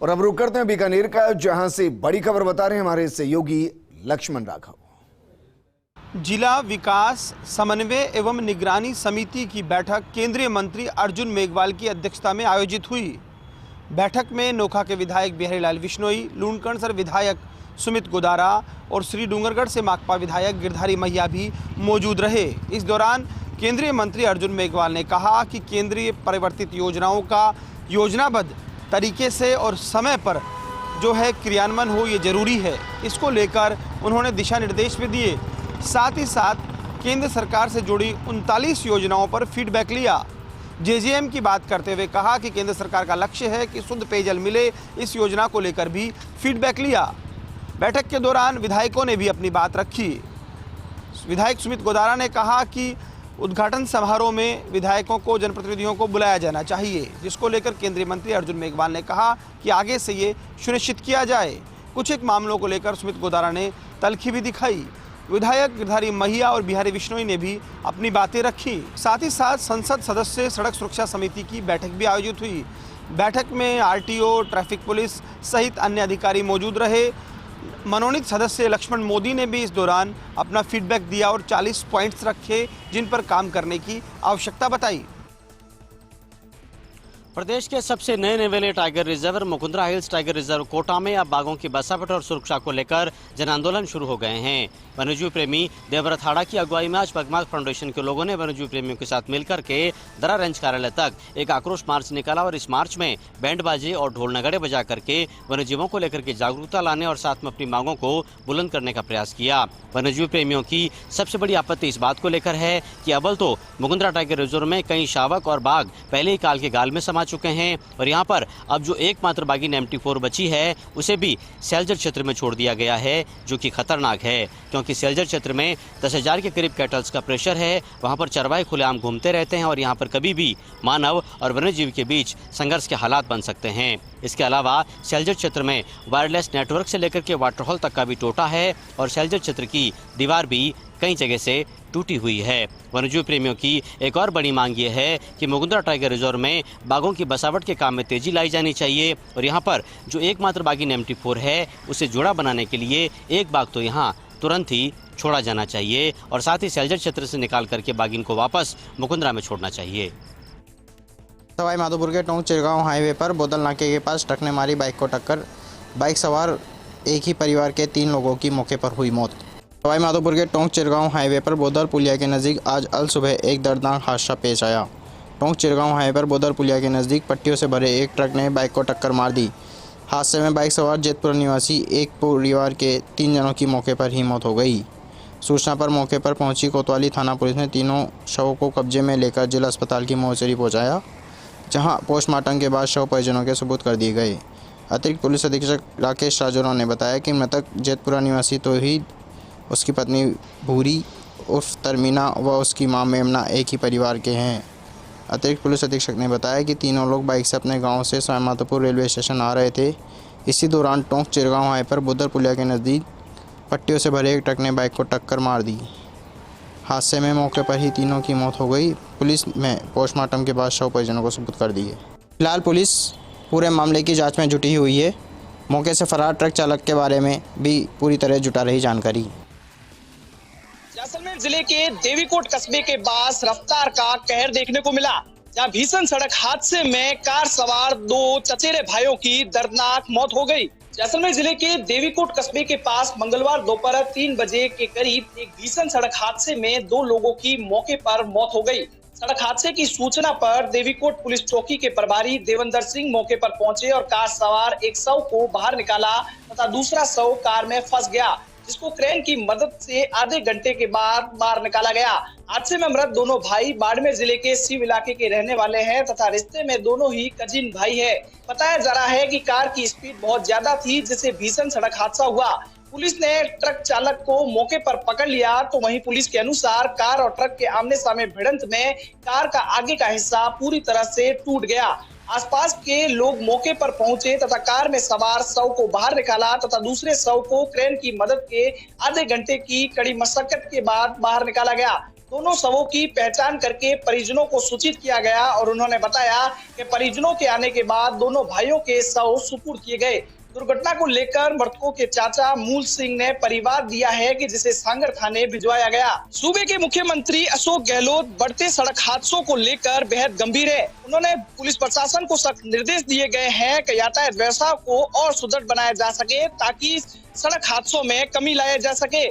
और अब रुक करते हैं बीकानेर का, जहां से बड़ी खबर बता रहे हैं हमारे सहयोगी लक्ष्मण राघव। जिला विकास समन्वय एवं निगरानी समिति की बैठक केंद्रीय मंत्री अर्जुन मेघवाल की अध्यक्षता में आयोजित हुई। बैठक में नोखा के विधायक बिहारी लाल विश्नोई, लूणकरणसर विधायक सुमित गोदारा और श्री डूंगरगढ़ से माकपा विधायक गिरधारी मैया भी मौजूद रहे। इस दौरान केंद्रीय मंत्री अर्जुन मेघवाल ने कहा कि केंद्रीय परिवर्तित योजनाओं का योजनाबद्ध तरीके से और समय पर जो है क्रियान्वयन हो, ये जरूरी है। इसको लेकर उन्होंने दिशा निर्देश भी दिए। साथ ही साथ केंद्र सरकार से जुड़ी 39 योजनाओं पर फीडबैक लिया। जेजेएम की बात करते हुए कहा कि केंद्र सरकार का लक्ष्य है कि शुद्ध पेयजल मिले, इस योजना को लेकर भी फीडबैक लिया। बैठक के दौरान विधायकों ने भी अपनी बात रखी। विधायक सुमित गोदारा ने कहा कि उद्घाटन समारोह में विधायकों को, जनप्रतिनिधियों को बुलाया जाना चाहिए, जिसको लेकर केंद्रीय मंत्री अर्जुन मेघवाल ने कहा कि आगे से ये सुनिश्चित किया जाए। कुछ एक मामलों को लेकर सुमित गोदारा ने तल्खी भी दिखाई। विधायक गिरधारी मैया और बिहारी विश्नोई ने भी अपनी बातें रखी। साथ ही साथ संसद सदस्य सड़क सुरक्षा समिति की बैठक भी आयोजित हुई। बैठक में आरटीओ, ट्रैफिक पुलिस सहित अन्य अधिकारी मौजूद रहे। मनोनीत सदस्य लक्ष्मण मोदी ने भी इस दौरान अपना फीडबैक दिया और 40 पॉइंट्स रखे जिन पर काम करने की आवश्यकता बताई। प्रदेश के सबसे नए निवेले tiger reserve Mukundra hills tiger reserve Kota में अब बाघों की बसावट और सुरक्षा को लेकर जन आंदोलन शुरू हो गए हैं। वन्यजीव प्रेमी देवव्रत हाड़ा की अगुवाई में आज पगमाग फाउंडेशन के लोगों ने वन्यजीव प्रेमियों के साथ मिलकर के दरा रेंज कार्यालय तक एक आक्रोश मार्च निकाला और इस मार्च में बैंड बाजे और ढोल नगाड़े बजा करके वन्यजीवों को लेकर के जागरूकता लाने और साथ में अपनी मांगों को बुलंद करने का प्रयास किया। वन्यजीव प्रेमियों की सबसे बड़ी आपत्ति इस बात को लेकर है कि अव्वल तो मुकुंदरा टाइगर रिजर्व में कई शावक और बाघ पहले ही काल के गाल में समा चुके हैं और यहाँ पर अब जो एकमात्र बाघिन MT4 बची है उसे भी सैलजर क्षेत्र में छोड़ दिया गया है, जो कि खतरनाक है क्योंकि सैलजर क्षेत्र में 10,000 के करीब कैटल्स का प्रेशर है। वहाँ पर चरवाहे खुलेआम घूमते रहते हैं और यहाँ पर कभी भी मानव और वन्यजीव के बीच संघर्ष के हालात बन सकते हैं। इसके अलावा सैलजर क्षेत्र में वायरलेस नेटवर्क से लेकर के वाटरहोल तक का भी टोटा है और सैलजर क्षेत्र की दीवार भी कई जगह से टूटी हुई है। वन्यजीव प्रेमियों की एक और बड़ी मांग ये है कि मुकुंदरा टाइगर रिजर्व में बाघों की बसावट के काम में तेजी लाई जानी चाहिए और यहाँ पर जो एकमात्र बाघिन MT4 है उसे जोड़ा बनाने के लिए एक बाघ तो यहाँ तुरंत ही छोड़ा जाना चाहिए और साथ ही सैलजर क्षेत्र से निकाल करके बाघिन को वापस मुकुंदरा में छोड़ना चाहिए। सवाई माधोपुर के टोंक चिरगांव हाईवे पर बोदल नाके के पास ट्रक ने मारी बाइक को टक्कर। बाइक सवार एक ही परिवार के 3 लोगों की मौके पर हुई मौत। सवाई माधोपुर के टोंक चिरगांव हाईवे पर बोदल पुलिया के नज़दीक आज अल सुबह एक दर्दनाक हादसा पेश आया। टोंक चिरगांव हाईवे पर बोदल पुलिया के नज़दीक पट्टियों से भरे एक ट्रक ने बाइक को टक्कर मार दी। हादसे में बाइक सवार जेतपुर निवासी एक परिवार के 3 जनों की मौके पर ही मौत हो गई। सूचना पर मौके पर पहुंची कोतवाली थाना पुलिस ने तीनों शवों को कब्जे में लेकर जिला अस्पताल की मोर्चरी पहुंचाया, जहां पोस्टमार्टम के बाद शव परिजनों के सुपुर्द कर दिए गए। अतिरिक्त पुलिस अधीक्षक राकेश राजौरा ने बताया कि मृतक जेतपुरा निवासी तौहीद, उसकी पत्नी भूरी उर्फ तरमीना व उसकी मां मेमना एक ही परिवार के हैं। अतिरिक्त पुलिस अधीक्षक ने बताया कि तीनों लोग बाइक से अपने गांव से सवाई माधोपुर रेलवे स्टेशन आ रहे थे। इसी दौरान टोंक चिरगांव हाईवे पर बोदल पुलिया के नज़दीक पट्टियों से भरे एक ट्रक ने बाइक को टक्कर मार दी। हादसे में मौके पर ही तीनों की मौत हो गई। पुलिस में पोस्टमार्टम के बाद शव परिजनों को सुपुर्द कर दिए। फिलहाल पुलिस पूरे मामले की जाँच में जुटी हुई है। मौके से फरार ट्रक चालक के बारे में भी पूरी तरह जुटा रही जानकारी। जैसलमेर जिले के देवीकोट कस्बे के पास रफ्तार का कहर देखने को मिला, जहां भीषण सड़क हादसे में कार सवार 2 चचेरे भाइयों की दर्दनाक मौत हो गई। जैसलमेर जिले के देवीकोट कस्बे के पास मंगलवार दोपहर 3 बजे के करीब एक भीषण सड़क हादसे में 2 लोगों की मौके पर मौत हो गई। सड़क हादसे की सूचना पर देवीकोट पुलिस चौकी के प्रभारी देवेंद्र सिंह मौके पर पहुंचे और कार सवार एक शव को बाहर निकाला तथा दूसरा शव कार में फंस गया, जिसको क्रेन की मदद से आधे घंटे के बाद बाहर निकाला गया। हादसे में मृत दोनों भाई बाड़मेर जिले के शिव इलाके के रहने वाले हैं तथा रिश्ते में दोनों ही कजिन भाई है। बताया जा रहा है कि कार की स्पीड बहुत ज्यादा थी, जिससे भीषण सड़क हादसा हुआ। पुलिस ने ट्रक चालक को मौके पर पकड़ लिया, तो वहीं पुलिस के अनुसार कार और ट्रक के आमने सामने भिड़ंत में कार का आगे का हिस्सा पूरी तरह से टूट गया। आसपास के लोग मौके पर पहुंचे तथा कार में सवार शव को बाहर निकाला तथा दूसरे शव को क्रेन की मदद के आधे घंटे की कड़ी मशक्कत के बाद बाहर निकाला गया। दोनों शवों की पहचान करके परिजनों को सूचित किया गया और उन्होंने बताया कि परिजनों के आने के बाद दोनों भाइयों के शव सुपुर्द किए गए। दुर्घटना को लेकर मृतकों के चाचा मूल सिंह ने परिवार दिया है कि जिसे सांगर थाने भिजवाया गया। सूबे के मुख्यमंत्री अशोक गहलोत बढ़ते सड़क हादसों को लेकर बेहद गंभीर है। उन्होंने पुलिस प्रशासन को सख्त निर्देश दिए गए हैं कि यातायात व्यवस्था को और सुदृढ़ बनाया जा सके ताकि सड़क हादसों में कमी लाया जा सके।